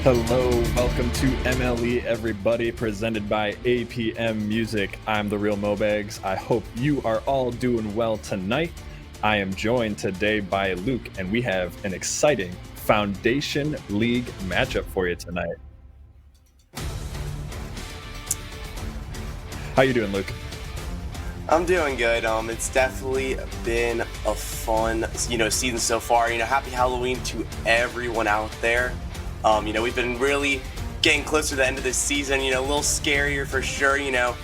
Hello, welcome to MLE, everybody, presented by APM Music. I'm the Real Mobags. I hope you are all doing well tonight. I am joined today by Luke, and we have an exciting Foundation League matchup for you tonight. How you doing, Luke? I'm doing good. It's definitely been a fun, season so far. Happy Halloween to everyone out there. We've been really getting closer to the end of this season. A little scarier for sure. You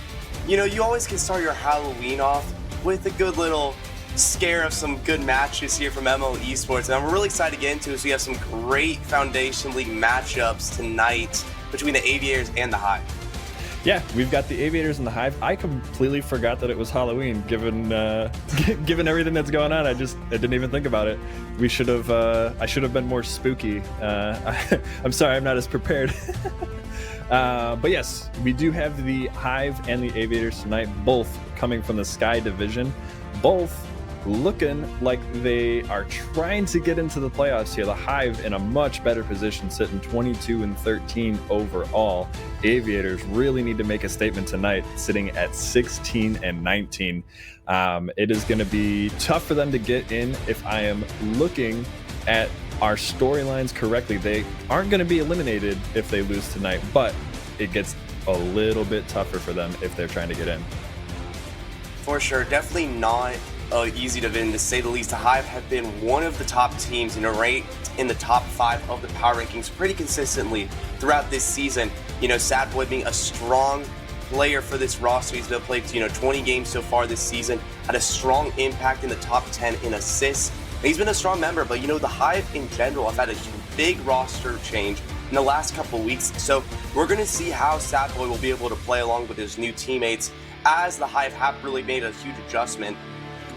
always can start your Halloween off with a good little scare of some good matches here from MLE Esports, and I'm really excited to get into it. So we have some great Foundation League matchups tonight between the Aviators and the Hive. Yeah, we've got the Aviators and the Hive. I completely forgot that it was Halloween, given given everything that's going on. I didn't even think about it. I should have been more spooky. I'm sorry, I'm not as prepared. But yes, we do have the Hive and the Aviators tonight, both coming from the Sky Division, both looking like they are trying to get into the playoffs here. The Hive in a much better position, sitting 22-13 overall. Aviators really need to make a statement tonight, sitting at 16-19. It is going to be tough for them to get in. If I am looking at our storylines correctly, they aren't going to be eliminated if they lose tonight, but it gets a little bit tougher for them if they're trying to get in. For sure, definitely not easy to win, to say the least. The Hive have been one of the top teams, ranked in the top 5 of the power rankings pretty consistently throughout this season. Sad Boy being a strong player for this roster. He's been played 20 games so far this season, had a strong impact in the top 10 in assists. And he's been a strong member, but the Hive in general have had a big roster change in the last couple weeks. So we're going to see how Sad Boy will be able to play along with his new teammates, as the Hive have really made a huge adjustment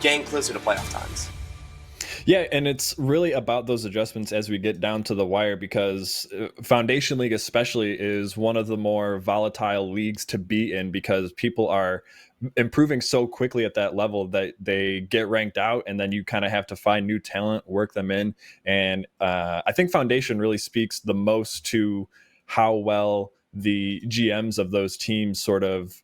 getting closer to playoff times. Yeah, and it's really about those adjustments as we get down to the wire, because Foundation League especially is one of the more volatile leagues to be in, because people are improving so quickly at that level that they get ranked out, and then you kind of have to find new talent, work them in. And I think Foundation really speaks the most to how well the GMs of those teams sort of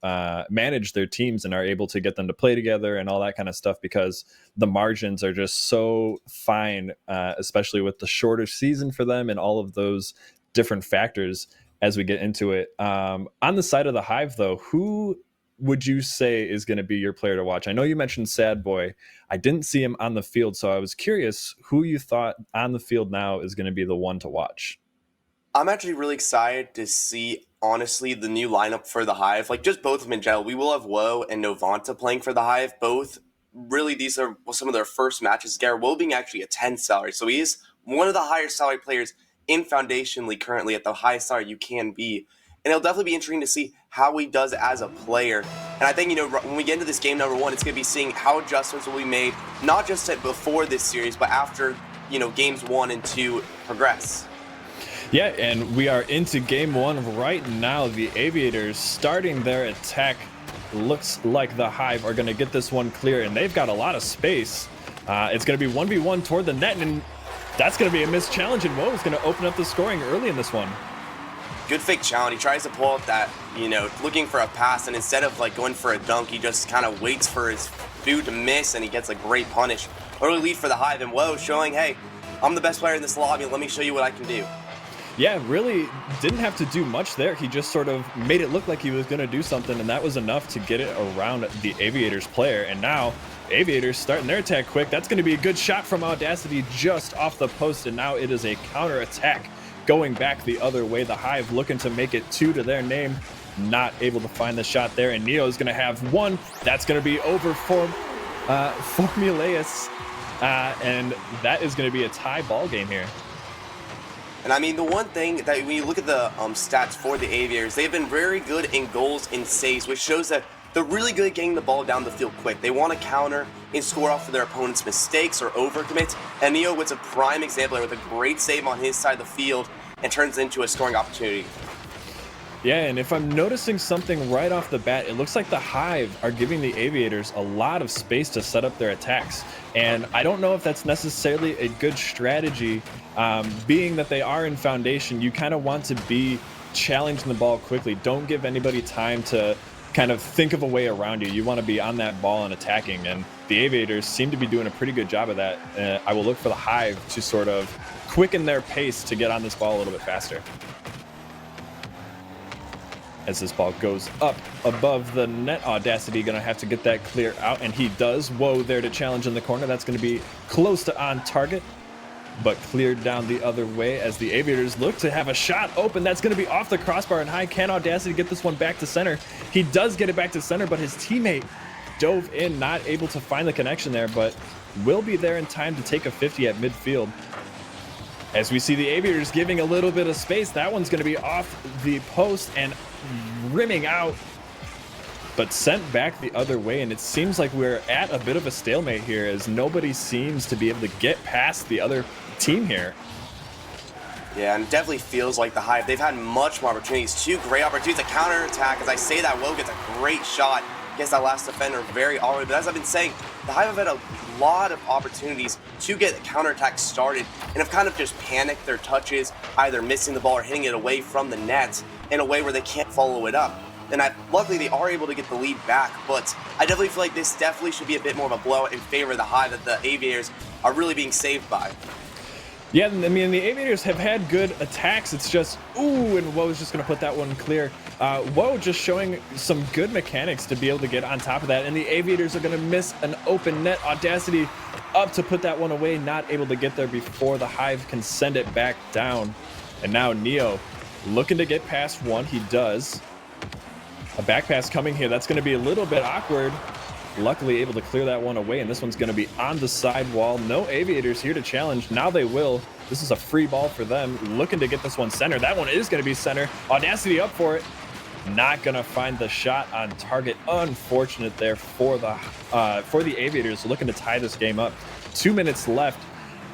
manage their teams and are able to get them to play together and all that kind of stuff, because the margins are just so fine, especially with the shorter season for them and all of those different factors as we get into it. On the side of the Hive, though, who would you say is going to be your player to watch? I know you mentioned Sad Boy. I didn't see him on the field, so I was curious who you thought on the field now is going to be the one to watch. I'm actually really excited to see, honestly, the new lineup for the Hive. Just both of them in general. We will have Woe and Novanta playing for the Hive. Both, really, these are some of their first matches. Garrett Woe being actually a 10 salary. So he is one of the higher salary players in Foundation League currently, at the highest salary you can be. And it'll definitely be interesting to see how he does as a player. And I think, when we get into this game number 1, it's going to be seeing how adjustments will be made, not just before this series, but after, games 1 and 2 progress. Yeah, and we are into game 1 right now. The Aviators starting their attack. Looks like the Hive are going to get this one clear, and they've got a lot of space. It's going to be 1v1 toward the net, and that's going to be a missed challenge, and Woe is going to open up the scoring early in this one. Good fake challenge. He tries to pull up that, looking for a pass, and instead of going for a dunk, he just kind of waits for his dude to miss, and he gets a great punish. Early lead for the Hive, and Woe showing, hey, I'm the best player in this lobby. Let me show you what I can do. Yeah, really didn't have to do much there. He just sort of made it look like he was going to do something, and that was enough to get it around the Aviators player. And now Aviators starting their attack quick. That's going to be a good shot from Audacity just off the post, and now it is a counter attack going back the other way. The Hive looking to make it 2 to their name. Not able to find the shot there, and Neo is going to have 1. That's going to be over for Formuleus, and that is going to be a tie ball game here. And the one thing that when you look at the stats for the Aviators, they've been very good in goals and saves, which shows that they're really good at getting the ball down the field quick. They want to counter and score off of their opponent's mistakes or overcommits. And Neo was a prime example with a great save on his side of the field and turns into a scoring opportunity. Yeah, and if I'm noticing something right off the bat, it looks like the Hive are giving the Aviators a lot of space to set up their attacks. And I don't know if that's necessarily a good strategy, being that they are in foundation. You kind of want to be challenging the ball quickly. Don't give anybody time to kind of think of a way around you. You want to be on that ball and attacking. And the Aviators seem to be doing a pretty good job of that. I will look for the Hive to sort of quicken their pace to get on this ball a little bit faster. As this ball goes up above the net, Audacity gonna have to get that clear out, and he does. Whoa, there to challenge in the corner. That's gonna be close to on target, but cleared down the other way as the Aviators look to have a shot open. That's gonna be off the crossbar and high. Can Audacity get this one back to center? He does get it back to center, but his teammate dove in, not able to find the connection there, but will be there in time to take a 50 at midfield. As we see the Aviators giving a little bit of space, that one's going to be off the post and rimming out, but sent back the other way. And it seems like we're at a bit of a stalemate here, as nobody seems to be able to get past the other team here. Yeah, and it definitely feels like the Hive, they've had much more opportunities. Two great opportunities to counterattack. As I say that, Woe gets a great shot against that last defender very early. But as I've been saying, the Hive have had a lot of opportunities to get the counterattack started and have kind of just panicked their touches, either missing the ball or hitting it away from the net in a way where they can't follow it up. And luckily they are able to get the lead back, but I definitely feel like this definitely should be a bit more of a blowout in favor of the Hive that the Aviators are really being saved by. Yeah, I mean, the Aviators have had good attacks. It's just, ooh, and Woe's just going to put that one clear. Woe just showing some good mechanics to be able to get on top of that. And the Aviators are going to miss an open net. Audacity up to put that one away, not able to get there before the Hive can send it back down. And now Neo looking to get past one. He does. A back pass coming here. That's going to be a little bit awkward. Luckily able to clear that one away, and this one's going to be on the side wall. No Aviators here to challenge. Now they will. This is a free ball for them. Looking to get this one center. That one is going to be center. Audacity up for it. Not going to find the shot on target. Unfortunate there for the Aviators, looking to tie this game up. 2 minutes left.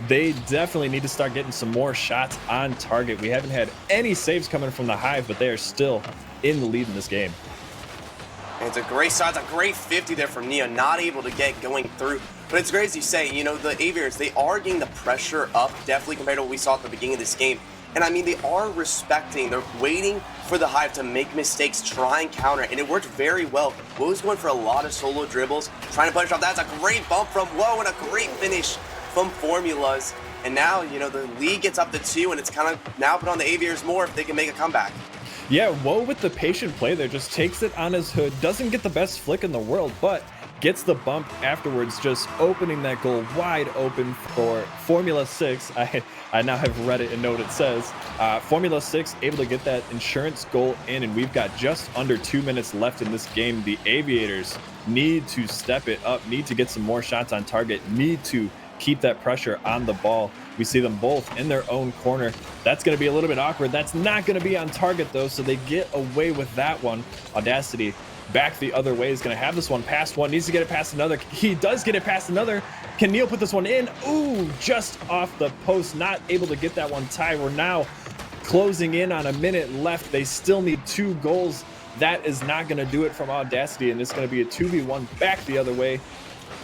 They definitely need to start getting some more shots on target. We haven't had any saves coming from the Hive, but they are still in the lead in this game. And it's a great shot. It's a great 50 there from Neo, not able to get going through. But it's great, as you say, you know, the Aviators, they are getting the pressure up, definitely compared to what we saw at the beginning of this game. And I mean, they are respecting, they're waiting for the Hive to make mistakes, try and counter, and it worked very well. Woe's going for a lot of solo dribbles, trying to punish off. That's a great bump from Woe and a great finish from Formulas. And now, you know, the lead gets up to 2, and it's kind of now put on the Aviators more if they can make a comeback. Yeah, Woe with the patient play there, just takes it on his hood, doesn't get the best flick in the world, but gets the bump afterwards, just opening that goal wide open for Formula 6. I now have read it and know what it says. Formula 6 able to get that insurance goal in, and we've got just under 2 minutes left in this game. The Aviators need to step it up, need to get some more shots on target, need to keep that pressure on the ball. We see them both in their own corner. That's going to be a little bit awkward. That's not going to be on target, though, so they get away with that one. Audacity back the other way is going to have this one past one. Needs to get it past another. He does get it past another. Can Neil put this one in? Ooh, just off the post. Not able to get that one tied. We're now closing in on a minute left. They still need 2 goals. That is not going to do it from Audacity, and it's going to be a 2v1 back the other way.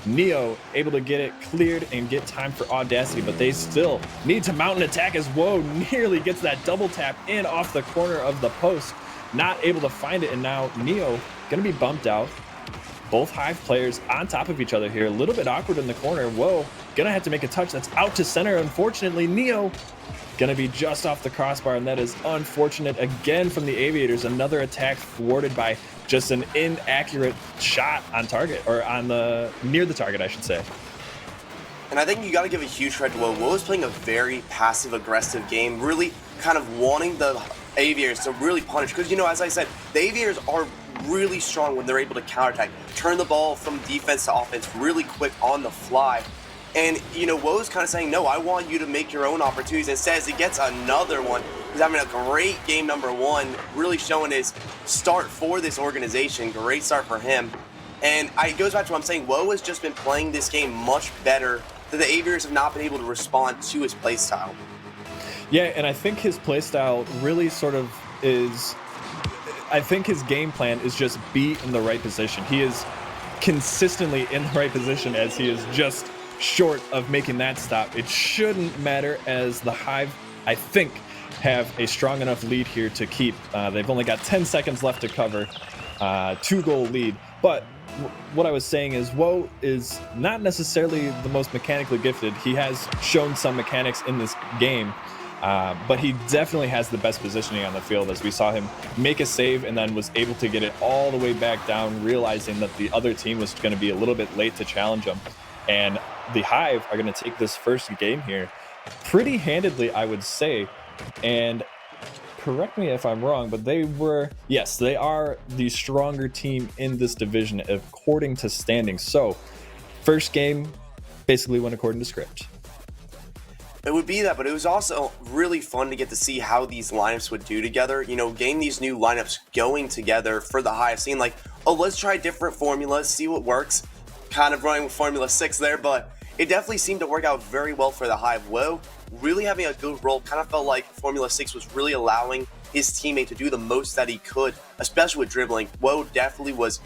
Neo able to get it cleared and get time for Audacity, but they still need to mount an attack as Woe nearly gets that double tap in off the corner of the post. Not able to find it, and now Neo gonna be bumped out. Both Hive players on top of each other here. A little bit awkward in the corner. Woe gonna have to make a touch. That's out to center. Unfortunately, Neo gonna be just off the crossbar, and that is unfortunate again from the Aviators. Another attack thwarted by just an inaccurate shot on target, or on the near the target, I should say. And I think you got to give a huge credit to Woe. Woe is playing a very passive-aggressive game, really kind of wanting the Aviators to really punish. Because, you know, as I said, the Aviators are really strong when they're able to counterattack, turn the ball from defense to offense really quick on the fly. And, you know, Woe's kind of saying, no, I want you to make your own opportunities. And says he gets another one. He's having a great game number 1, really showing his start for this organization. Great start for him. And it goes back to what I'm saying. Woe has just been playing this game much better. That the Aviators have not been able to respond to his playstyle. Yeah, and I think his playstyle really sort of is I think his game plan is just be in the right position. He is consistently in the right position as he is just short of making that stop. It shouldn't matter as the Hive, I think, have a strong enough lead here to keep. They've only got 10 seconds left to cover, 2-goal lead. But what I was saying is Woe is not necessarily the most mechanically gifted. He has shown some mechanics in this game, but he definitely has the best positioning on the field, as we saw him make a save and then was able to get it all the way back down, realizing that the other team was going to be a little bit late to challenge him. And the Hive are going to take this first game here pretty handedly, I would say. And correct me if I'm wrong, but they are the stronger team in this division according to standings. So first game basically went according to script. It would be that, but it was also really fun to get to see how these lineups would do together. You know, getting these new lineups going together for the Hive, seeing like, oh, let's try different formulas, see what works. Kind of running with Formula 6 there, but it definitely seemed to work out very well for the Hive. Woe really having a good role. Kind of felt like Formula 6 was really allowing his teammate to do the most that he could, especially with dribbling. Woe definitely was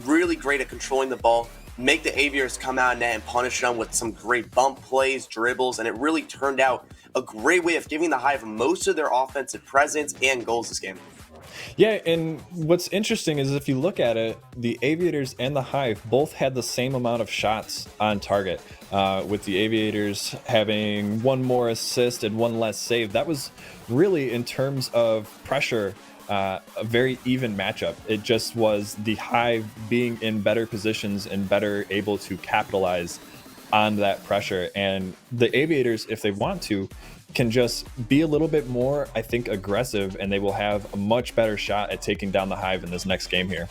really great at controlling the ball, make the Aviators come out of net and punish them with some great bump plays, dribbles, and it really turned out a great way of giving the Hive most of their offensive presence and goals this game. Yeah, and what's interesting is if you look at it, the Aviators and the Hive both had the same amount of shots on target, with the Aviators having one more assist and one less save. That was really, in terms of pressure, a very even matchup. It just was the Hive being in better positions and better able to capitalize on that pressure. And the Aviators, if they want to, can just be a little bit more, I think, aggressive, and they will have a much better shot at taking down the Hive in this next game here.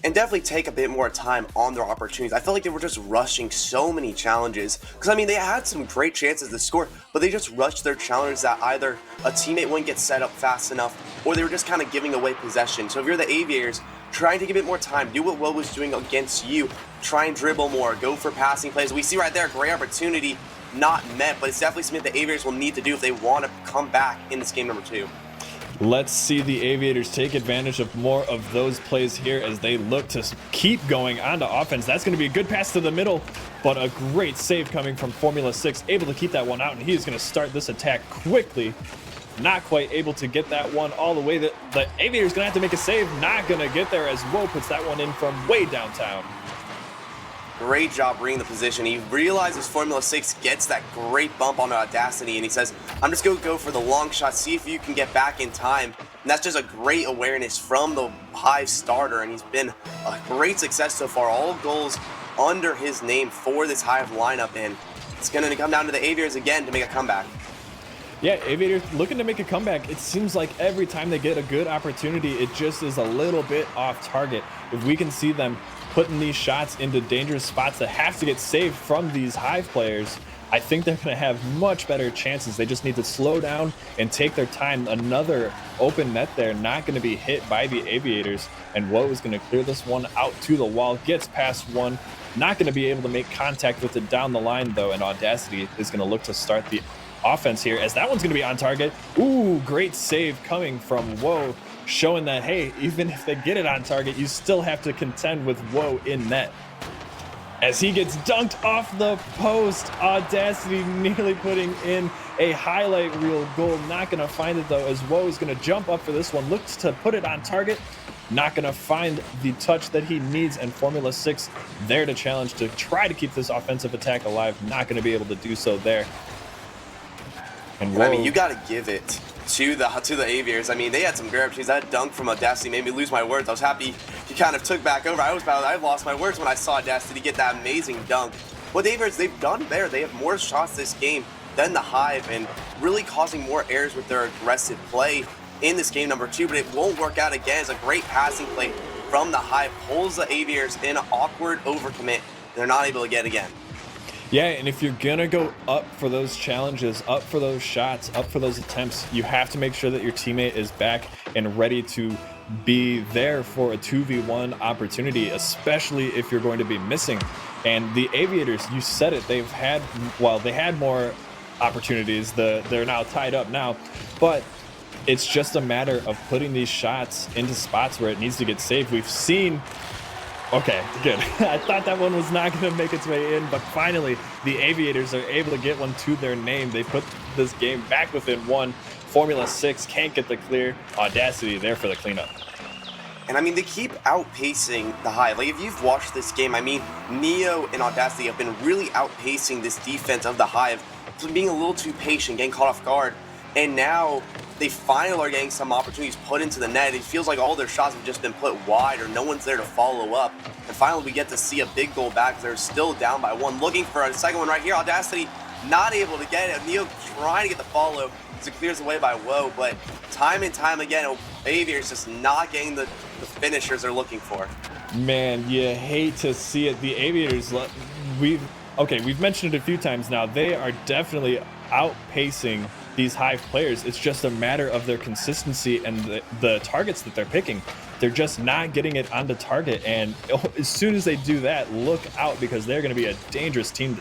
And definitely take a bit more time on their opportunities. I felt like they were just rushing so many challenges. Because, I mean, they had some great chances to score, but they just rushed their challenges that either a teammate wouldn't get set up fast enough, or they were just kind of giving away possession. So if you're the Aviators, try and take a bit more time. Do what Woe was doing against you. Try and dribble more. Go for passing plays. We see right there a great opportunity not met, but it's definitely something the Aviators will need to do if they want to come back in this game number 2. Let's see the Aviators take advantage of more of those plays here as they look to keep going onto offense. That's going to be a good pass to the middle, but a great save coming from Formula 6, able to keep that one out, and he is going to start this attack quickly. Not quite able to get that one all the way. The Aviators going to have to make a save, not going to get there as Woe puts that one in from way downtown. Great job reading the position. He realizes Formula 6 gets that great bump on Audacity, and he says, I'm just going to go for the long shot, see if you can get back in time. And that's just a great awareness from the Hive starter, and he's been a great success so far. All goals under his name for this Hive lineup, and it's going to come down to the Aviators again to make a comeback. Yeah, Aviators looking to make a comeback. It seems like every time they get a good opportunity, it just is a little bit off target. If we can see them putting these shots into dangerous spots that have to get saved from these Hive players, I think they're going to have much better chances. They just need to slow down and take their time. Another open net there, not going to be hit by the Aviators. And Woe is going to clear this one out to the wall, gets past one. Not going to be able to make contact with it down the line, though, and Audacity is going to look to start the offense here, as that one's going to be on target. Ooh, great save coming from Woe, showing that, hey, even if they get it on target, you still have to contend with Woe in net. As he gets dunked off the post, Audacity nearly putting in a highlight reel goal. Not going to find it, though, as Woe is going to jump up for this one. Looks to put it on target. Not going to find the touch that he needs, and Formula 6 there to challenge to try to keep this offensive attack alive. Not going to be able to do so there. And I mean, you got to give it to the Aviators. I mean, they had some great opportunities. That dunk from Audacity made me lose my words. I was happy he kind of took back over. I lost my words when I saw Audacity get that amazing dunk. What the Aviators, they've done there, they have more shots this game than the Hive, and really causing more errors with their aggressive play in this game number 2, but it won't work out again. It's a great passing play from the Hive, pulls the Aviators in an awkward overcommit, and they're not able to get it again. Yeah, and if you're going to go up for those challenges, up for those shots, up for those attempts, you have to make sure that your teammate is back and ready to be there for a 2v1 opportunity, especially if you're going to be missing. And the Aviators, you said it, they had more opportunities. They're now tied up now, but It's just a matter of putting these shots into spots where it needs to get saved. We've seen. Okay, good. I thought that one was not going to make its way in, but finally, the Aviators are able to get one to their name. They put this game back within one. Formula 6 can't get the clear. Audacity there for the cleanup. And I mean, they keep outpacing the Hive. Like, if you've watched this game, I mean, Neo and Audacity have been really outpacing this defense of the Hive, being a little too patient, getting caught off guard. And now they finally are getting some opportunities put into the net. It feels like all their shots have just been put wide or no one's there to follow up. And finally we get to see a big goal back. They're still down by one. Looking for a second one right here. Audacity not able to get it. Neo trying to get the follow as it clears away by Woe. But time and time again, Aviators just not getting the finishers they're looking for. Man, you hate to see it. The Aviators, we've mentioned it a few times now. They are definitely outpacing these Hive players. It's just a matter of their consistency and the targets that they're picking. They're just not getting it onto target, and as soon as they do that, look out, because they're going to be a dangerous team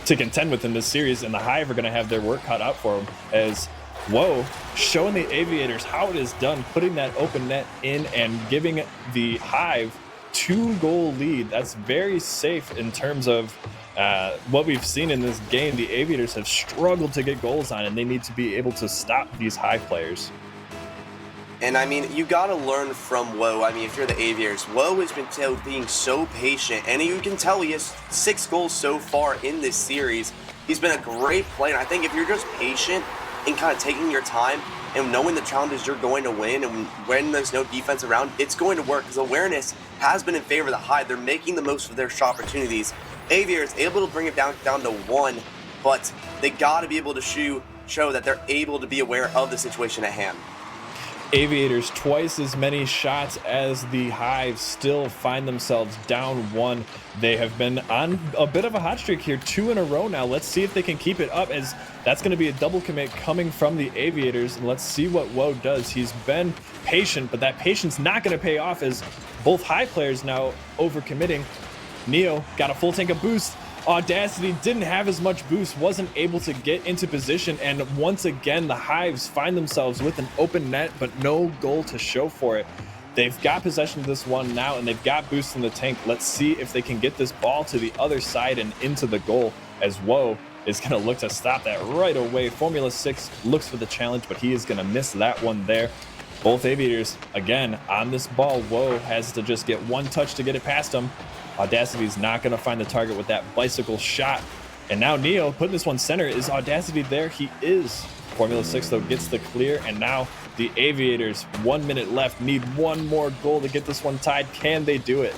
to contend with in this series, and the Hive are going to have their work cut out for them, as Woe showing the Aviators how it is done, putting that open net in and giving the Hive 2-goal lead. That's very safe in terms of what we've seen in this game. The Aviators have struggled to get goals on, and they need to be able to stop these Hive players. And I mean, you gotta learn from Woe. I mean, if you're the Aviators, Woe has been being so patient, and you can tell he has 6 goals so far in this series. He's been a great player. I think if you're just patient and kind of taking your time and knowing the challenges you're going to win, and when there's no defense around, it's going to work, because awareness has been in favor of the Hive. They're making the most of their shot opportunities. Aviators able to bring it down to 1, but they got to be able to show that they're able to be aware of the situation at hand. Aviators twice as many shots as the Hive still find themselves down 1. They have been on a bit of a hot streak here, 2 in a row now. Let's see if they can keep it up, as that's going to be a double commit coming from the Aviators. And let's see what Woe does. He's been patient, but that patience not going to pay off, as both Hive players now overcommitting. Neo got a full tank of boost. Audacity didn't have as much boost, wasn't able to get into position, and once again the Hives find themselves with an open net but no goal to show for it. They've got possession of this one now, and they've got boost in the tank. Let's see if they can get this ball to the other side and into the goal, as Woe is going to look to stop that right away. Formula 6 looks for the challenge, but he is going to miss that one there. Both Aviators again on this ball. Woe has to just get one touch to get it past him. Audacity's not going to find the target with that bicycle shot. And now Neo putting this one center. Is Audacity there? He is. Formula 6, though, gets the clear. And now the Aviators, 1 minute left, need one more goal to get this one tied. Can they do it?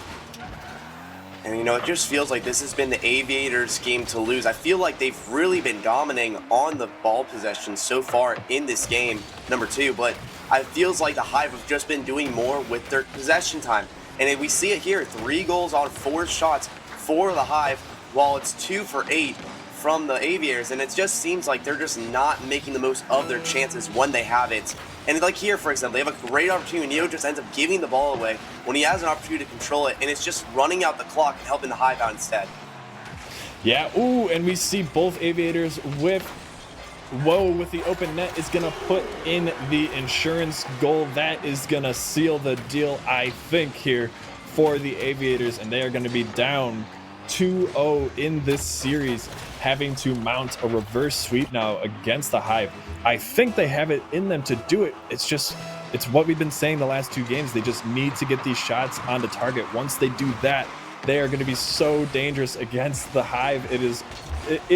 And, you know, it just feels like this has been the Aviators' game to lose. I feel like they've really been dominating on the ball possession so far in this game, number 2. But it feels like the Hive have just been doing more with their possession time. And we see it here, 3 goals on 4 shots for the Hive, while it's 2 for 8 from the Aviators. And it just seems like they're just not making the most of their chances when they have it. And like here, for example, they have a great opportunity. Neo just ends up giving the ball away when he has an opportunity to control it, and it's just running out the clock and helping the Hive out instead. Yeah, ooh, and we see both Aviators with Woe with the open net is going to put in the insurance goal. That is going to seal the deal, I think, here for the Aviators, and they are going to be down 2-0 in this series, having to mount a reverse sweep now against the Hive. I think they have it in them to do it. It's what we've been saying the last 2 games. They just need to get these shots onto target. Once they do that, they are going to be so dangerous against the Hive. It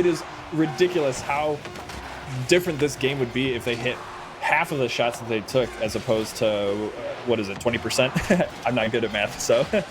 is ridiculous how different this game would be if they hit half of the shots that they took, as opposed to what is it, 20%? I'm not good at math, so forgive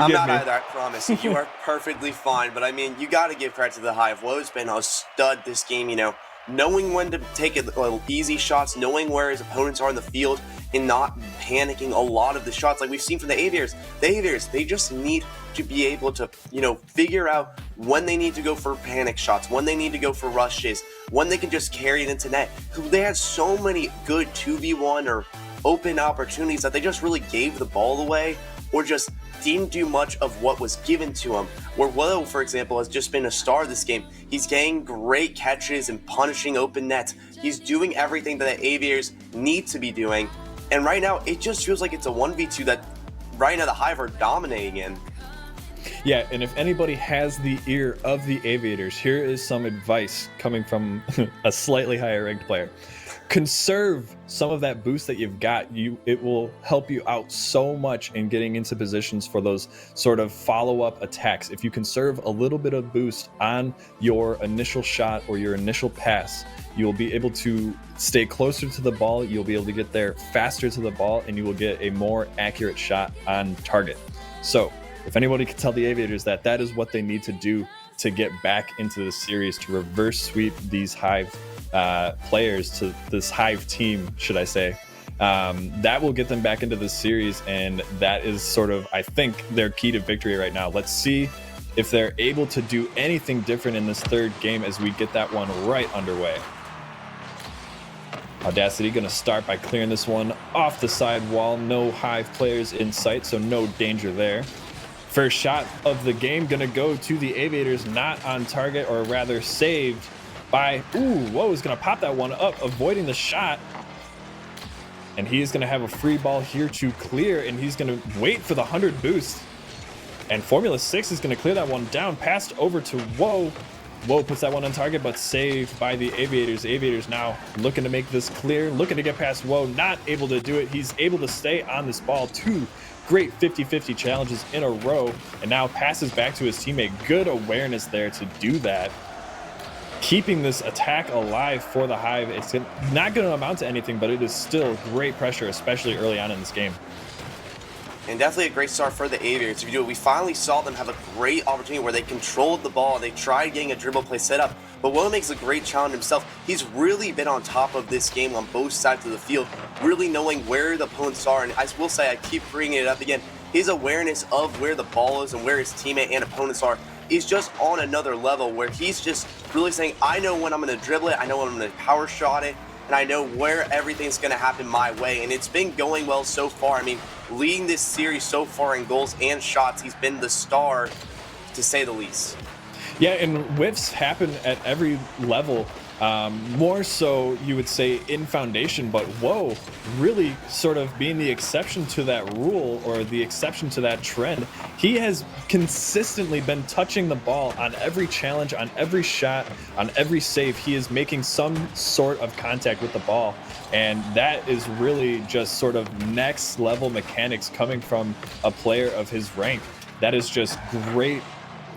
me. I'm not either, I promise. You are perfectly fine, but I mean, you got to give credit to the Hive. Woe's been a stud this game, you know, knowing when to take easy shots, knowing where his opponents are in the field, and not panicking a lot of the shots like we've seen from the Aviators. The Aviators, they just need to be able to, you know, figure out when they need to go for panic shots, when they need to go for rushes, when they can just carry it into net. They had so many good 2v1 or open opportunities that they just really gave the ball away or just didn't do much of what was given to him. Where Willow, for example, has just been a star this game. He's getting great catches and punishing open nets. He's doing everything that the Aviators need to be doing. And right now, it just feels like it's a 1v2 that right now the Hive are dominating in. Yeah, and if anybody has the ear of the Aviators, here is some advice coming from a slightly higher ranked player. Conserve some of that boost that you've got. It will help you out so much in getting into positions for those sort of follow-up attacks. If you conserve a little bit of boost on your initial shot or your initial pass, you'll be able to stay closer to the ball, you'll be able to get there faster to the ball, and you will get a more accurate shot on target. So if anybody can tell the Aviators that that is what they need to do to get back into the series, to reverse sweep these Hive players, to this Hive team, should I say, that will get them back into the series. And that is sort of, I think, their key to victory right now. Let's see if they're able to do anything different in this third game as we get that one right underway. Audacity going to start by clearing this one off the side wall. No Hive players in sight, so no danger there. First shot of the game going to go to the Aviators, not on target, or rather saved by, whoa, is going to pop that one up, avoiding the shot. And he's going to have a free ball here to clear, and he's going to wait for the 100 boost. And Formula 6 is going to clear that one down, passed over to Whoa. Whoa puts that one on target, but saved by the Aviators. Aviators now looking to make this clear, looking to get past Whoa, not able to do it. He's able to stay on this ball. Two great 50-50 challenges in a row, and now passes back to his teammate. Good awareness there to do that. Keeping this attack alive for the Hive. It's not going to amount to anything, but it is still great pressure, especially early on in this game. And definitely a great start for the Aviators. If you do it, we finally saw them have a great opportunity where they controlled the ball. They tried getting a dribble play set up, but Will makes a great challenge himself. He's really been on top of this game on both sides of the field, really knowing where the opponents are. And I will say, I keep bringing it up again, his awareness of where the ball is and where his teammate and opponents are is just on another level, where he's just really saying, I know when I'm going to dribble it, I know when I'm going to power shot it, and I know where everything's going to happen my way. And it's been going well so far. I mean, leading this series so far in goals and shots, he's been the star, to say the least. Yeah, and whiffs happen at every level. More so, you would say, in Foundation, but Whoa really sort of being the exception to that rule, or the exception to that trend. He has consistently been touching the ball on every challenge, on every shot, on every save. He is making some sort of contact with the ball, and that is really just sort of next level mechanics coming from a player of his rank. That is just great.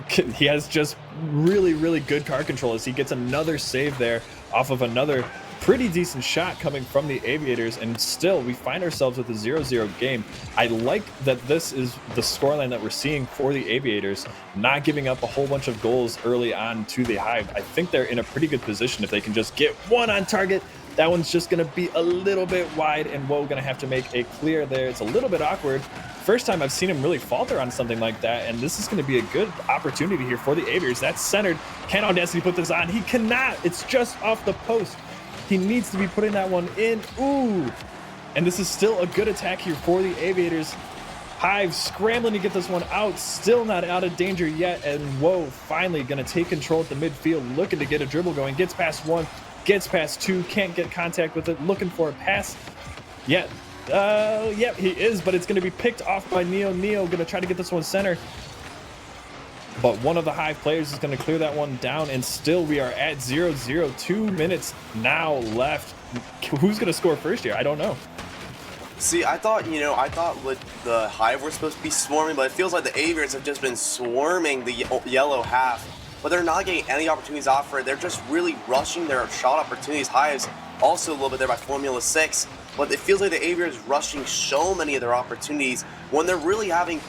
He has just really, really good card control as he gets another save there off of another pretty decent shot coming from the Aviators, and still we find ourselves with a 0-0 game. I like that this is the scoreline that we're seeing for the Aviators, not giving up a whole bunch of goals early on to the Hive. I think they're in a pretty good position if they can just get one on target. That one's just going to be a little bit wide, and Whoa going to have to make a clear there. It's a little bit awkward. First time I've seen him really falter on something like that, and this is going to be a good opportunity here for the Aviators. That's centered. Can Audacity put this on? He cannot. It's just off the post. He needs to be putting that one in. Ooh. And this is still a good attack here for the Aviators. Hive scrambling to get this one out. Still not out of danger yet, and Whoa finally going to take control at the midfield, looking to get a dribble going. Gets past one. Gets past two, can't get contact with it, looking for a pass. Yep, he is, but it's going to be picked off by Neo. Neo going to try to get this one center. But one of the Hive players is going to clear that one down, and still we are at 0-0. 2 minutes now left. Who's going to score first here? I don't know. See, I thought with the Hive were supposed to be swarming, but it feels like the Aviators have just been swarming the yellow half. But they're not getting any opportunities offered. They're just really rushing their shot opportunities. Hives also a little bit there by Formula 6, but it feels like the Aviators rushing so many of their opportunities when they're really having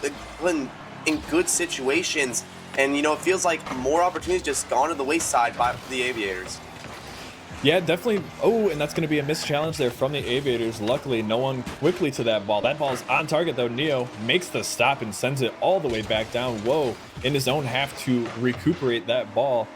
been in good situations. And it feels like more opportunities just gone to the wayside by the Aviators. Yeah, definitely. Oh, and that's going to be a missed challenge there from the Aviators. Luckily, no one quickly to that ball. That ball's on target, though. Neo makes the stop and sends it all the way back down. Whoa, in his own half to recuperate that ball.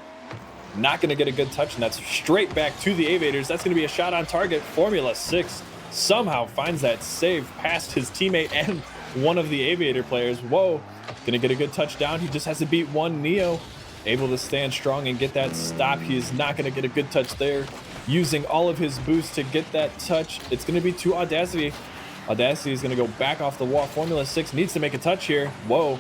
Not going to get a good touch, and that's straight back to the Aviators. That's going to be a shot on target. Formula 6 somehow finds that save past his teammate, and one of the Aviator players. Whoa, gonna get a good touchdown. He just has to beat one. Neo able to stand strong and get that stop. He is not gonna get a good touch there. Using all of his boost to get that touch. It's gonna be to Audacity. Audacity is gonna go back off the wall. Formula 6 needs to make a touch here. Whoa,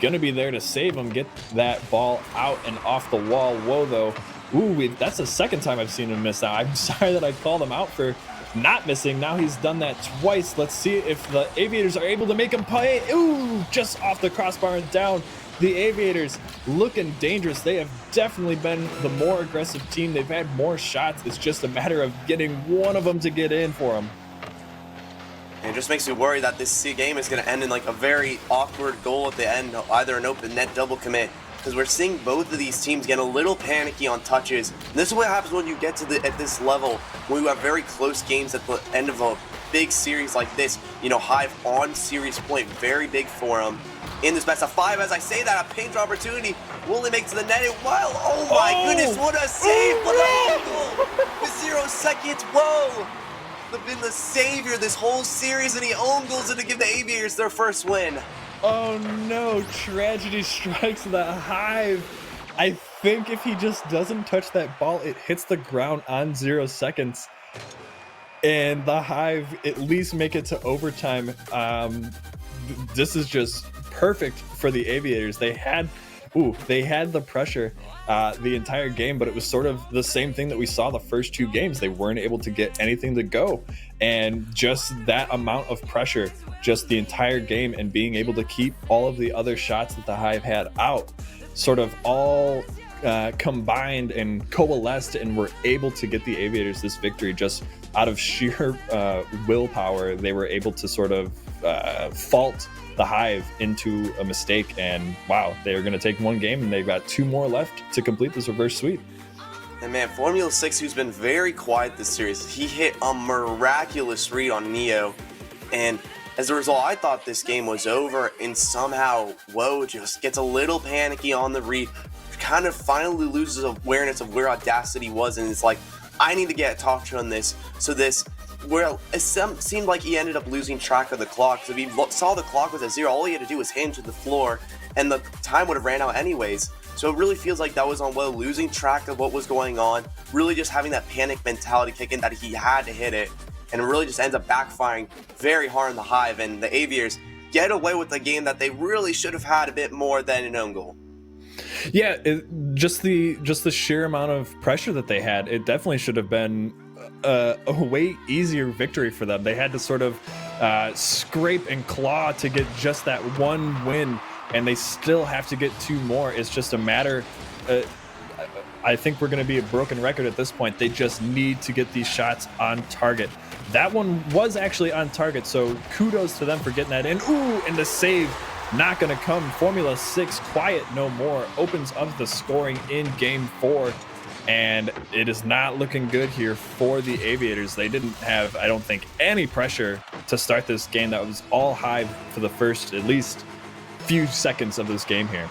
gonna be there to save him, get that ball out and off the wall. Whoa, though. Ooh, that's the second time I've seen him miss out. I'm sorry that I called him out for not missing. Now he's done that twice. Let's see if the Aviators are able to make him play. Ooh, just off the crossbar and down. The Aviators looking dangerous. They have definitely been the more aggressive team. They've had more shots. It's just a matter of getting one of them to get in for them. And it just makes me worry that this game is going to end in like a very awkward goal at the end, either an open net double commit, because we're seeing both of these teams get a little panicky on touches. And this is what happens when you get to at this level, when you have very close games at the end of a big series like this. You know, Hive on series point, very big for them in this best of 5. As I say that, a pinch opportunity will only make to the net. While, oh my goodness, what a save! What a goal! With 0 seconds, whoa! They've been the savior this whole series, and he own goals to give the Aviators their first win. Oh no, tragedy strikes the Hive. I think if he just doesn't touch that ball, it hits the ground on 0 seconds. And the Hive at least make it to overtime. This is just perfect for the Aviators. They had the pressure the entire game, but it was sort of the same thing that we saw the first 2 games. They weren't able to get anything to go, and just that amount of pressure just the entire game, and being able to keep all of the other shots that the Hive had out sort of all combined and coalesced, and were able to get the Aviators this victory just out of sheer willpower. They were able to sort of fault the Hive into a mistake, and wow, they're going to take 1 game and they've got 2 more left to complete this reverse sweep. And man, Formula 6, who's been very quiet this series, he hit a miraculous read on Neo, and as a result, I thought this game was over, and somehow Woe just gets a little panicky on the read, kind of finally loses awareness of where Audacity was, and it's like, I need to get a talk to on this. So this, well, it seemed like he ended up losing track of the clock. So if he saw the clock was at 0, all he had to do was hit him to the floor, and the time would have ran out anyways. So it really feels like that was on Will losing track of what was going on, really just having that panic mentality kick in that he had to hit it, and it really just ends up backfiring very hard on the Hive, and the Aviators get away with the game that they really should have had a bit more than an own goal. Yeah, just the sheer amount of pressure that they had, it definitely should have been a way easier victory for them. They had to sort of scrape and claw to get just that 1 win, and they still have to get 2 more. It's just a matter. I think we're going to be a broken record at this point. They just need to get these shots on target. That one was actually on target, so kudos to them for getting that in. Ooh, and the save not going to come. Formula 6, quiet no more, opens up the scoring in game 4, and it is not looking good here for the Aviators. They didn't have, I don't think, any pressure to start this game. That was all Hive for the first, at least, few seconds of this game here.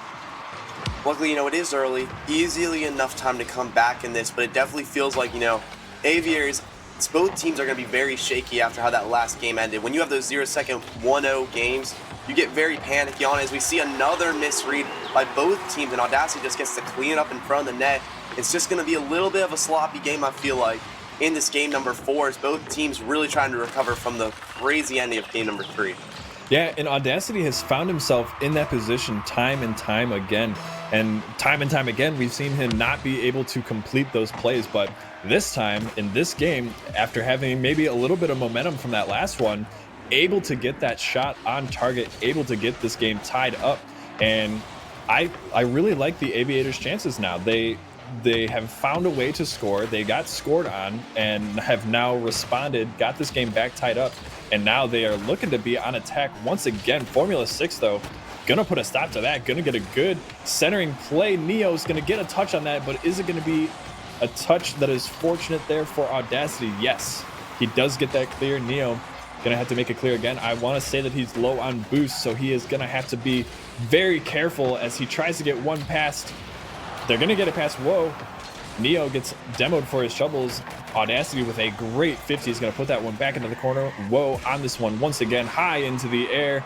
Luckily, it is early, easily enough time to come back in this, but it definitely feels like, Aviators, both teams are going to be very shaky after how that last game ended. When you have those 0-second 1-0 games, you get very panicky on it, as we see another misread by both teams, and Audacity just gets to clean it up in front of the net. It's just going to be a little bit of a sloppy game, I feel like, in this game number 4, as both teams really trying to recover from the crazy ending of game number 3. Yeah, and Audacity has found himself in that position time and time again. And time again, we've seen him not be able to complete those plays. But this time, in this game, after having maybe a little bit of momentum from that last one, able to get that shot on target, able to get this game tied up. And I really like the Aviators' chances now. They have found a way to score. They got scored on and have now responded, got this game back tied up, and now they are looking to be on attack once again. Formula 6, though, gonna put a stop to that, gonna get a good centering play. Neo's gonna get a touch on that, but is it gonna be a touch that is fortunate there for Audacity? Yes, he does get that clear. Neo gonna have to make it clear again. I want to say that he's low on boost, so he is gonna have to be very careful as he tries to get one past. They're going to get it past. Whoa. Neo gets demoed for his troubles. Audacity with a great 50 is going to put that one back into the corner. Whoa, on this one once again, high into the air.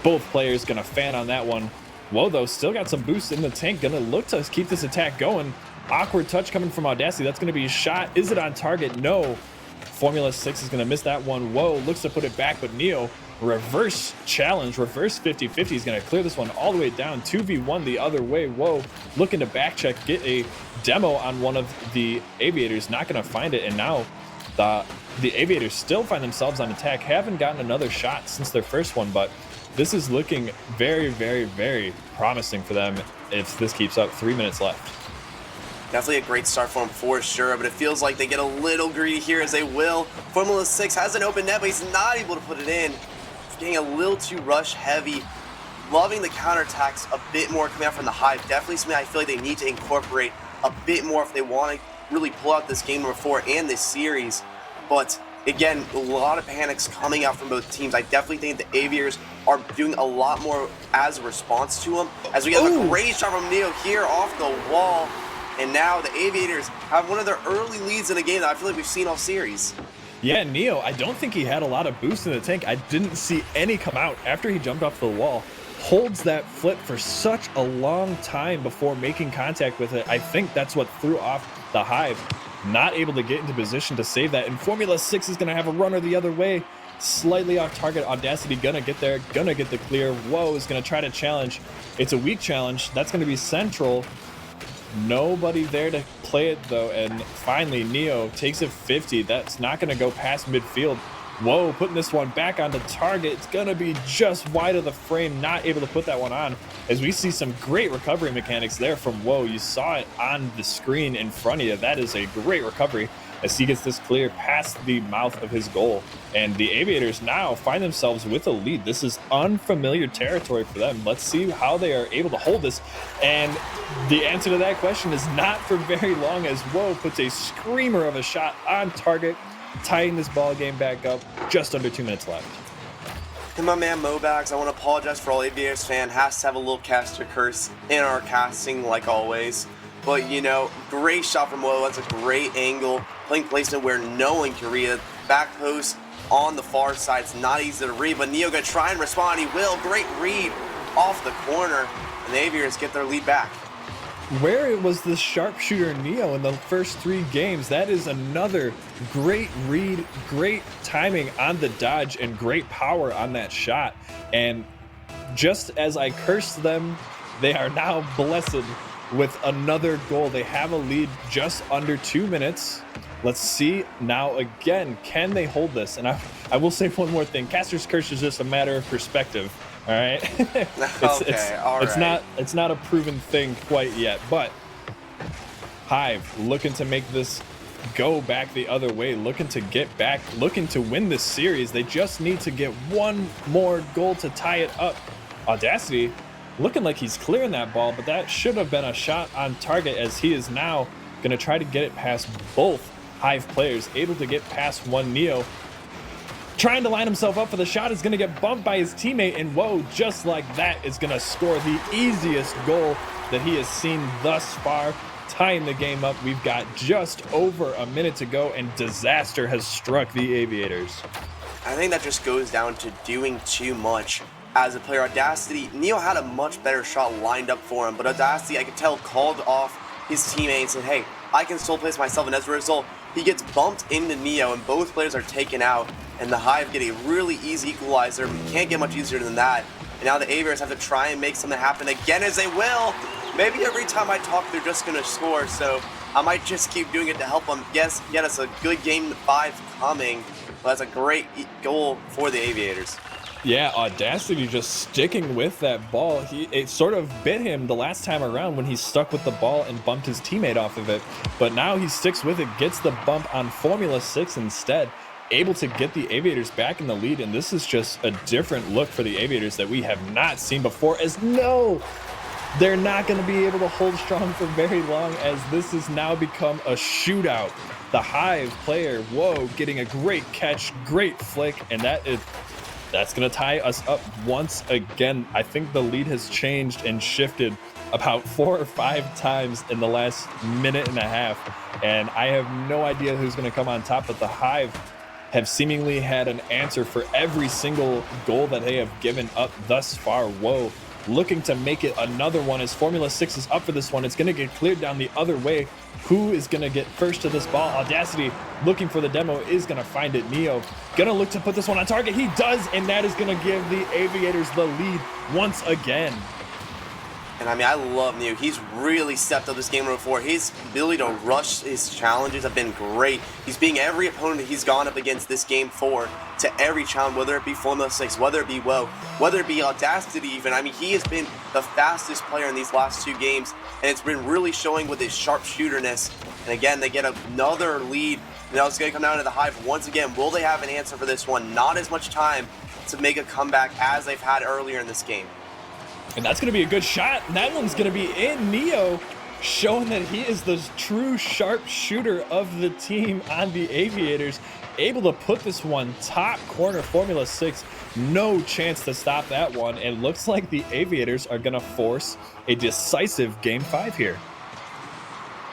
Both players gonna fan on that one. Whoa, though, still got some boost in the tank. Gonna look to keep this attack going. Awkward touch coming from Audacity. That's gonna be a shot. Is it on target? No. Formula 6 is gonna miss that one. Whoa, looks to put it back, but Neo, reverse challenge, reverse 50-50 is gonna clear this one all the way down. 2v1 the other way. Whoa, looking to back check, get a demo on one of the Aviators, not gonna find it, and now the Aviators still find themselves on attack. Haven't gotten another shot since their first one, but this is looking very, very, very promising for them if this keeps up. 3 minutes left. Definitely a great start for him for sure, but it feels like they get a little greedy here as they will. Formula 6 has an open net, but he's not able to put it in. It's getting a little too rush heavy. Loving the counterattacks a bit more coming out from the Hive. Definitely something I feel like they need to incorporate a bit more if they want to really pull out this game number 4 and this series. But again, a lot of panics coming out from both teams. I definitely think the Aviators are doing a lot more as a response to them. As we get a great shot from Neo here off the wall. And now the Aviators have one of their early leads in a game that I feel like we've seen all series. Yeah, Neo, I don't think he had a lot of boost in the tank. I didn't see any come out after he jumped off the wall. Holds that flip for such a long time before making contact with it. I think that's what threw off the Hive. Not able to get into position to save that. And Formula 6 is going to have a runner the other way. Slightly off target. Audacity gonna get there, gonna get the clear. Whoa, is going to try to challenge. It's a weak challenge. That's going to be central. Nobody there to play it though, and finally Neo takes it 50. That's not going to go past midfield. Whoa, putting this one back onto target. It's going to be just wide of the frame, not able to put that one on, as we see some great recovery mechanics there from Whoa. You saw it on the screen in front of you. That is a great recovery as he gets this clear past the mouth of his goal. And the Aviators now find themselves with a lead. This is unfamiliar territory for them. Let's see how they are able to hold this. And the answer to that question is not for very long, as Whoa puts a screamer of a shot on target, tying this ball game back up. Just under 2 minutes left. And my man Mobax, I want to apologize for all Aviators fan. Has to have a little caster curse in our casting like always. But, you know, great shot from Whoa. That's a great angle. Playing placement where no one can read it. Back post on the far side. It's not easy to read, but Neo gonna try and respond. He will. Great read off the corner. And the Aviators get their lead back. Where was the sharpshooter Neo in the first 3 games? That is another great read, great timing on the dodge, and great power on that shot. And just as I cursed them, they are now blessed with another goal. They have a lead just under 2 minutes. Let's see now again, can they hold this? And I will say one more thing. Caster's curse is just a matter of perspective. All right. It's not a proven thing quite yet, but Hive looking to make this go back the other way, looking to get back, looking to win this series. They just need to get one more goal to tie it up. Audacity looking like he's clearing that ball, but that should have been a shot on target, as he is now going to try to get it past both Hive players, able to get past one. Neo trying to line himself up for the shot, is going to get bumped by his teammate, and Whoa, just like that, is going to score the easiest goal that he has seen thus far, tying the game up. We've got just over a minute to go, and disaster has struck the Aviators. I think that just goes down to doing too much as a player. Audacity, Neo had a much better shot lined up for him, but Audacity, I could tell, called off his teammate and said, hey, I can still place myself, and as a result, he gets bumped into Neo, and both players are taken out, and the Hive get a really easy equalizer. Can't get much easier than that. And now the Aviators have to try and make something happen again, as they will. Maybe every time I talk, they're just going to score, so I might just keep doing it to help them get us a good game 5 coming. But that's a great goal for the Aviators. Yeah, Audacity just sticking with that ball. It sort of bit him the last time around when he stuck with the ball and bumped his teammate off of it. But now he sticks with it, gets the bump on Formula 6 instead, able to get the Aviators back in the lead. And this is just a different look for the Aviators that we have not seen before, as no, they're not going to be able to hold strong for very long, as this has now become a shootout. The Hive player, Whoa, getting a great catch, great flick, and that's going to tie us up once again. I think the lead has changed and shifted about 4 or 5 times in the last minute and a half, and I have no idea who's going to come on top, but the Hive have seemingly had an answer for every single goal that they have given up thus far. Whoa, looking to make it another one as Formula 6 is up for this one. It's going to get cleared down the other way. Who is going to get first to this ball? Audacity looking for the demo, is going to find it. Neo going to look to put this one on target. He does, and that is going to give the Aviators the lead once again. And I mean, I love Neo. He's really stepped up this game before. His ability to rush his challenges have been great. He's beating every opponent he's gone up against this game for to every challenge, whether it be Formula 6, whether it be WoW, whether it be Audacity even. I mean, he has been the fastest player in these last 2 games, and it's been really showing with his sharpshooterness. And again, they get another lead. Now it's going to come down to the Hive once again. Will they have an answer for this one? Not as much time to make a comeback as they've had earlier in this game. And that's going to be a good shot. And that one's going to be in. Neo showing that he is the true sharpshooter of the team on the Aviators. Able to put this one top corner. Formula 6, no chance to stop that one. And looks like the Aviators are going to force a decisive Game 5 here.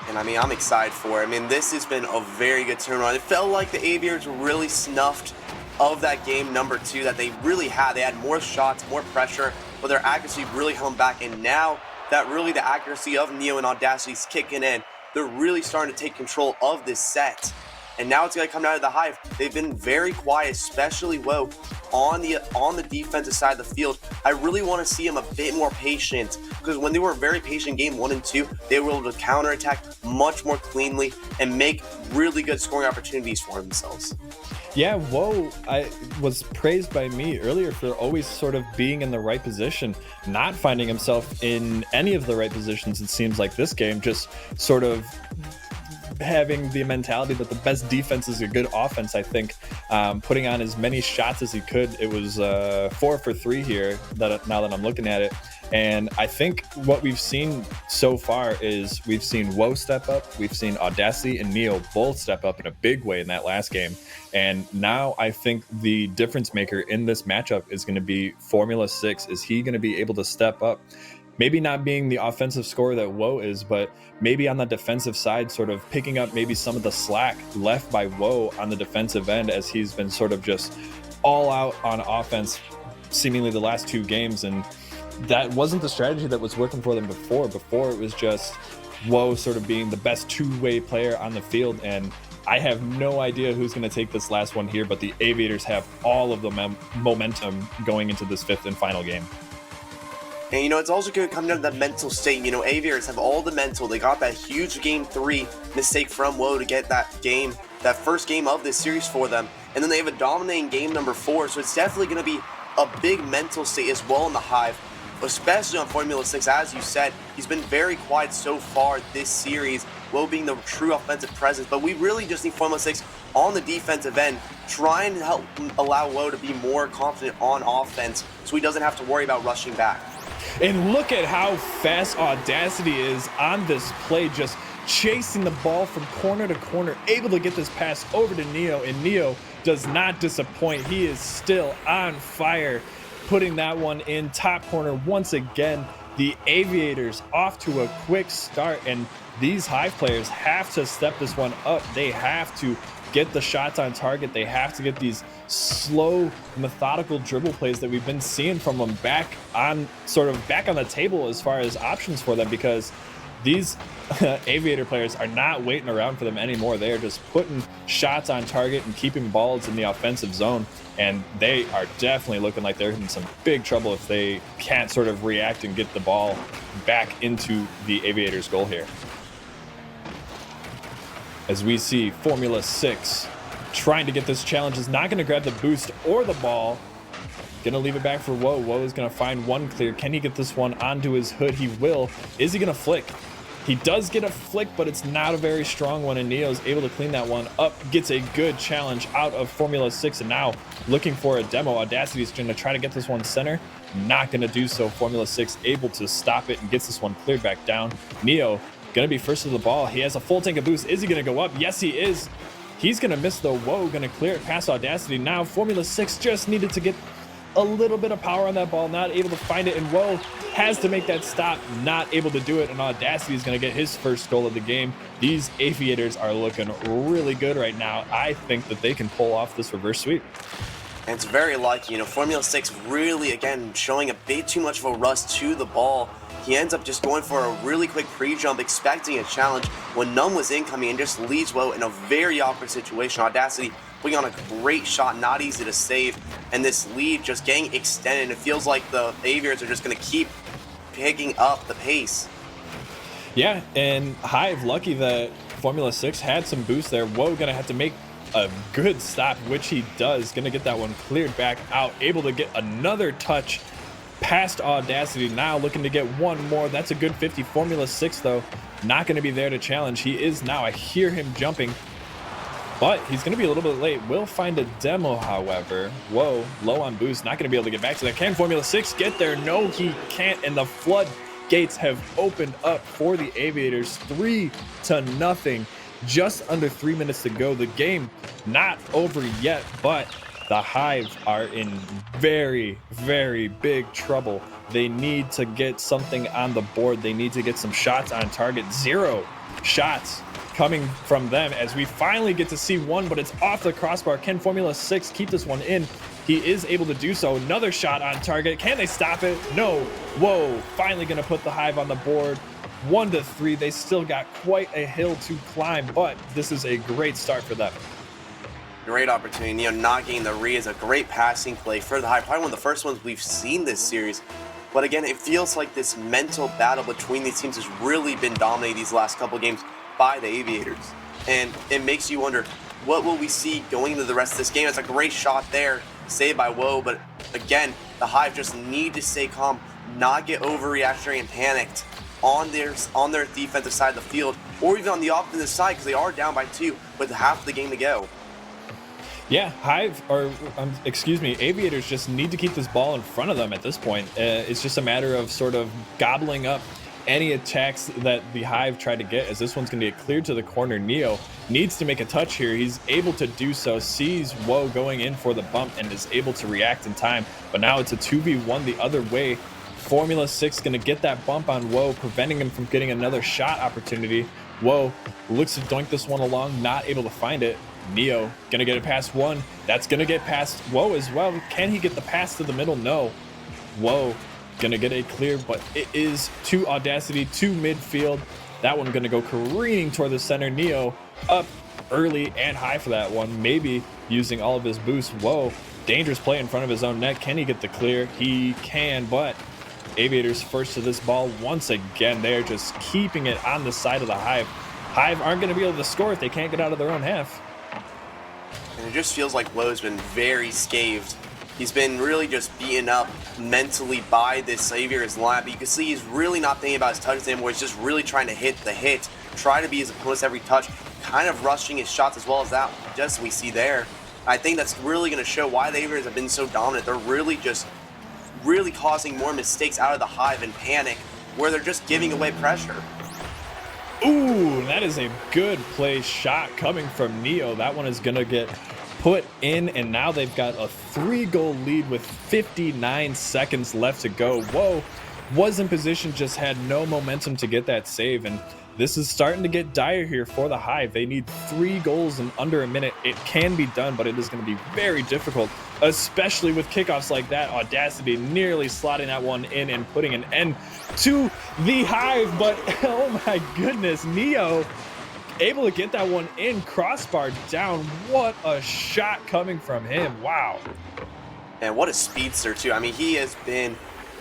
And I mean, I'm excited for it. I mean, this has been a very good turnaround. It felt like the Aviators really snuffed of that game number 2 that they really had. They had more shots, more pressure, but their accuracy really held back. And now that really the accuracy of Neo and Audacity is kicking in, they're really starting to take control of this set. And now it's going to come down to the Hive. They've been very quiet, especially WoW on the defensive side of the field. I really want to see them a bit more patient, because when they were very patient game 1 and 2, they were able to counterattack much more cleanly and make really good scoring opportunities for themselves. Yeah, WoW I was praised by me earlier for always sort of being in the right position, not finding himself in any of the right positions. It seems like this game just sort of having the mentality that the best defense is a good offense. I think putting on as many shots as he could. It was 4 for 3 here now that I'm looking at it. And I think what we've seen so far is we've seen WoW step up, we've seen Audacity and Neo both step up in a big way in that last game. And now I think the difference maker in this matchup is going to be Formula 6. Is he going to be able to step up? Maybe not being the offensive scorer that WoW is, but maybe on the defensive side, sort of picking up maybe some of the slack left by WoW on the defensive end, as he's been sort of just all out on offense seemingly the last 2 games. And that wasn't the strategy that was working for them before. Before it was just WoW sort of being the best 2-way player on the field. And I have no idea who's going to take this last one here, but the Aviators have all of the momentum going into this 5th and final game. And, you know, it's also going to come down to that mental state. You know, Aviators have all the mental. They got that huge Game 3 mistake from WoW to get that game, that first game of this series for them. And then they have a dominating game number 4. So it's definitely going to be a big mental state as well in the Hive, especially on Formula 6. As you said, he's been very quiet so far this series, WoW being the true offensive presence. But we really just need Formula 6 on the defensive end, trying to help allow WoW to be more confident on offense so he doesn't have to worry about rushing back. And look at how fast Audacity is on this play, just chasing the ball from corner to corner, able to get this pass over to Neo, and Neo does not disappoint. He is still on fire, putting that one in top corner once again. The Aviators off to a quick start, and these Hive players have to step this one up. They have to get the shots on target. They have to get these slow, methodical dribble plays that we've been seeing from them back on the table as far as options for them, because these Aviator players are not waiting around for them anymore. They are just putting shots on target and keeping balls in the offensive zone, and they are definitely looking like they're in some big trouble if they can't sort of react and get the ball back into the Aviators' goal here. As we see Formula 6 trying to get this challenge, is not going to grab the boost or the ball. Going to leave it back for WoW. WoW is going to find one clear. Can he get this one onto his hood? He will. Is he going to flick? He does get a flick, but it's not a very strong one, and Neo's able to clean that one up. Gets a good challenge out of Formula 6, and now looking for a demo. Audacity is going to try to get this one center. Not going to do so. Formula 6 able to stop it and gets this one cleared back down. Neo going to be first to the ball. He has a full tank of boost. Is he going to go up? Yes, he is. He's going to miss the WoW. Going to clear it past Audacity. Now Formula 6 just needed to get a little bit of power on that ball, not able to find it, and Woe has to make that stop, not able to do it, and Audacity is going to get his first goal of the game. These Aviators are looking really good right now. I think that they can pull off this reverse sweep. And it's very lucky, Formula 6 really, again, showing a bit too much of a rust to the ball. He ends up just going for a really quick pre-jump, expecting a challenge when none was incoming, and just leaves Woe in a very awkward situation. Audacity putting on a great shot, not easy to save, and this lead just getting extended. It feels like the Aviators are just going to keep picking up the pace. Yeah, and Hive, lucky that Formula 6 had some boost there. Woe going to have to make a good stop, which he does. Going to get that one cleared back out, able to get another touch past Audacity. Now looking to get one more. That's a good 50. Formula 6 though not going to be there to challenge. He is now. I hear him jumping, but he's going to be a little bit late. Will find a demo, however. Whoa, low on boost, not going to be able to get back to that. Can Formula 6 get there? No, he can't, and the floodgates have opened up for the Aviators. 3-0. Just under 3 minutes to go. The game not over yet, but the Hive are in very, very big trouble. They need to get something on the board. They need to get some shots on target. 0 shots coming from them as we finally get to see one, but it's off the crossbar. Can Formula 6 keep this one in? He is able to do so. Another shot on target. Can they stop it? No. Whoa, finally going to put the Hive on the board. 1-3. They still got quite a hill to climb, but this is a great start for them. Great opportunity. Not getting the read is a great passing play for the Hive. Probably one of the first ones we've seen this series. But again, it feels like this mental battle between these teams has really been dominated these last couple games by the Aviators. And it makes you wonder, what will we see going into the rest of this game? It's a great shot there, saved by Woe. But again, the Hive just need to stay calm, not get overreactionary and panicked on their defensive side of the field, or even on the offensive side, because they are down by 2 with half the game to go. Yeah, Aviators just need to keep this ball in front of them at this point. It's just a matter of sort of gobbling up any attacks that the Hive try to get, as this one's going to get cleared to the corner. Neo needs to make a touch here. He's able to do so, sees Woe going in for the bump, and is able to react in time. But now it's a 2v1 the other way. Formula 6 going to get that bump on Woe, preventing him from getting another shot opportunity. Woe looks to doink this one along, not able to find it. Neo gonna get it past one. That's gonna get past Woe as well. Can he get the pass to the middle? No. Woe gonna get a clear, but it is to Audacity, to midfield. That one gonna go careening toward the center. Neo up early and high for that one, maybe using all of his boost. Woe, dangerous play in front of his own net. Can he get the clear? He can, but Aviators first to this ball once again. They're just keeping it on the side of the Hive. Hive aren't going to be able to score if they can't get out of their own half. And it just feels like Woe's been very scathed. He's been really just beaten up mentally by this Aviators line. But you can see he's really not thinking about his touches anymore. He's just really trying to hit the hit, try to be his opponent's every touch, kind of rushing his shots as well as that, just we see there. I think that's really going to show why the Aviators have been so dominant. They're really causing more mistakes out of the Hive and panic, where they're just giving away pressure. Ooh, that is a good play shot coming from Neo. That one is going to get put in, and now they've got a 3-goal lead with 59 seconds left to go. Whoa, was in position, just had no momentum to get that save, and this is starting to get dire here for the Hive. They need 3 goals in under a minute. It can be done, but it is going to be very difficult, especially with kickoffs like that. Audacity nearly slotting that one in and putting an end to the Hive, but oh my goodness, Neo able to get that one in, crossbar down. What a shot coming from him. Wow. And what a speedster too. I mean, he has been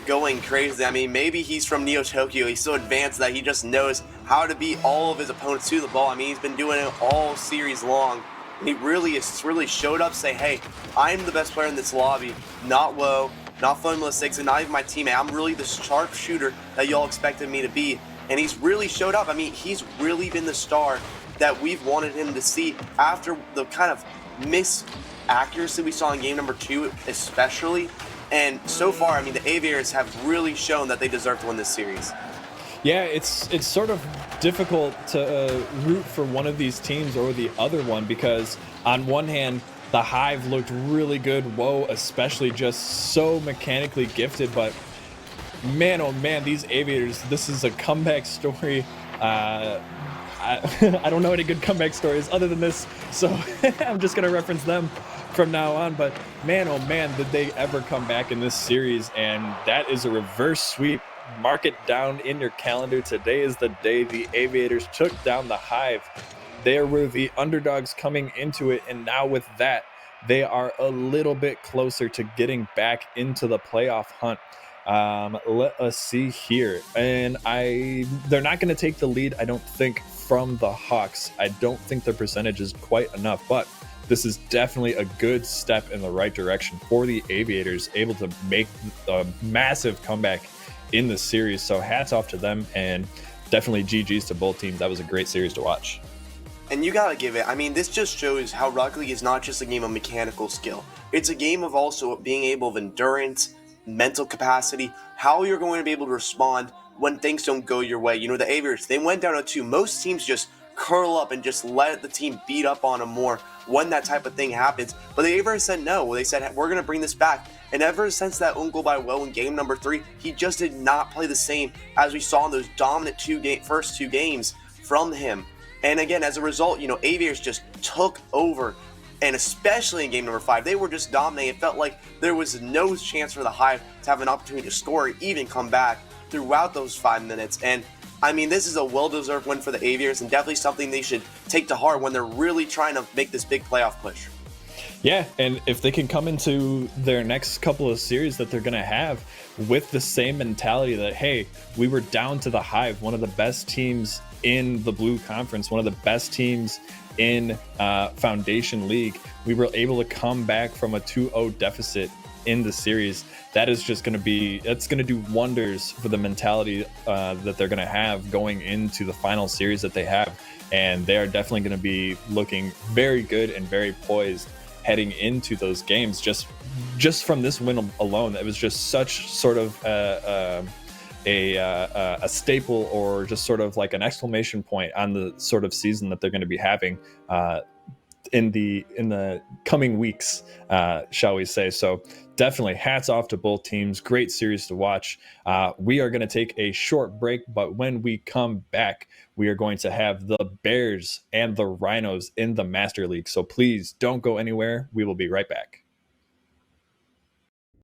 going crazy. I mean, maybe he's from Neo Tokyo. He's so advanced that he just knows how to beat all of his opponents to the ball. I mean, he's been doing it all series long. And he really showed up, say, hey, I'm the best player in this lobby, not Woe, not Formula 6, and not even my teammate. I'm really the sharpshooter that y'all expected me to be. And he's really showed up. I mean, he's really been the star that we've wanted him to see after the kind of accuracy we saw in game number 2, especially. And so far, I mean, the Aviators have really shown that they deserve to win this series. Yeah, it's sort of difficult to root for one of these teams or the other one, because on one hand, The Hive looked really good. Whoa, especially just so mechanically gifted. But man, oh man, these Aviators, this is a comeback story. I don't know any good comeback stories other than this, so I'm just going to reference them from now on. But man, oh man, did they ever come back in this series? And that is a reverse sweep. Mark it down in your calendar. Today is the day the Aviators took down the Hive. They were the underdogs coming into it, and now with that, they are a little bit closer to getting back into the playoff hunt. Let us see here, and they're not going to take the lead, I don't think, from the Hawks. I don't think their percentage is quite enough, but this is definitely a good step in the right direction for the Aviators, able to make a massive comeback in the series. So hats off to them, and definitely GG's to both teams. That was a great series to watch. And you gotta give it, I mean, this just shows how Rocket League is not just a game of mechanical skill. It's a game of also being able of endurance, mental capacity, how you're going to be able to respond when things don't go your way. You know, the Aviators, they went down 2. Most teams just curl up and just let the team beat up on them more when that type of thing happens. But the Aviators said no. They said, we're going to bring this back. And ever since that own goal by Will in game number 3, he just did not play the same as we saw in those dominant first 2 games from him. And again, as a result, you know, Aviators just took over. And especially in game number 5, they were just dominating. It felt like there was no chance for the Hive to have an opportunity to score or even come back throughout those 5 minutes. And I mean, this is a well-deserved win for the Aviators, and definitely something they should take to heart when they're really trying to make this big playoff push. Yeah, and if they can come into their next couple of series that they're going to have with the same mentality that, hey, we were down to the Hive, one of the best teams in the Blue Conference, one of the best teams in Foundation League. We were able to come back from a 2-0 deficit in the series. That is just going to be, it's going to do wonders for the mentality that they're going to have going into the final series that they have. And they are definitely going to be looking very good and very poised heading into those games. Just from this win alone, it was just such sort of a staple, or just sort of like an exclamation point on the sort of season that they're going to be having in the coming weeks, shall we say. So definitely hats off to both teams. Great series to watch. We are going to take a short break, but when we come back, we are going to have the Bears and the Rhinos in the Master League. So please don't go anywhere. We will be right back.